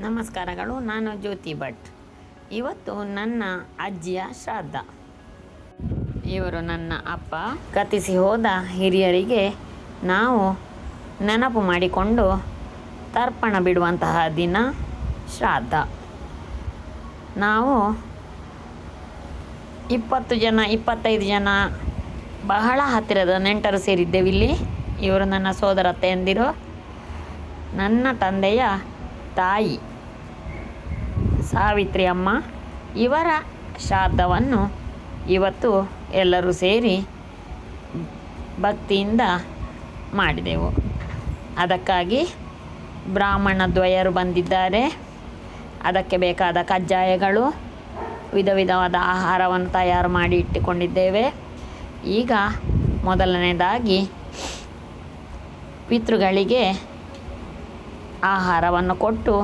ನಮಸ್ಕಾರಗಳು. ನಾನು ಜ್ಯೋತಿ ಭಟ್. ಇವತ್ತು ನನ್ನ ಅಜ್ಜಿಯ ಶ್ರಾದ್ದ. ಇವರು ನನ್ನ ಅಪ್ಪ. ಗತಿಸಿ ಹೋದ ಹಿರಿಯರಿಗೆ ನಾವು ನೆನಪು ಮಾಡಿಕೊಂಡು ತರ್ಪಣ ಬಿಡುವಂತಹ ದಿನ ಶ್ರಾದ್ದ. ನಾವು 20 ಜನ 25 ಜನ ಬಹಳ ಹತ್ತಿರದ ನೆಂಟರು ಸೇರಿದ್ದೇವಿಲ್ಲಿ. ಇವರು ನನ್ನ ಸೋದರತ್ತೆಯಂದಿರು. ನನ್ನ ತಂದೆಯ ತಾಯಿ ಸಾವಿತ್ರಿ ಅಮ್ಮ. ಇವರ ಶ್ರಾದ್ದವನ್ನು ಇವತ್ತು ಎಲ್ಲರೂ ಸೇರಿ ಭಕ್ತಿಯಿಂದ ಮಾಡಿದೆವು. ಅದಕ್ಕಾಗಿ ಬ್ರಾಹ್ಮಣ ದ್ವಯರು ಬಂದಿದ್ದಾರೆ. ಅದಕ್ಕೆ ಬೇಕಾದ ಕಜ್ಜಾಯಗಳು, ವಿಧ ವಿಧವಾದ ಆಹಾರವನ್ನು ತಯಾರು ಮಾಡಿ ಇಟ್ಟುಕೊಂಡಿದ್ದೇವೆ. ಈಗ ಮೊದಲನೇದಾಗಿ ಪಿತೃಗಳಿಗೆ ಆಹಾರವನ್ನು ಕೊಟ್ಟು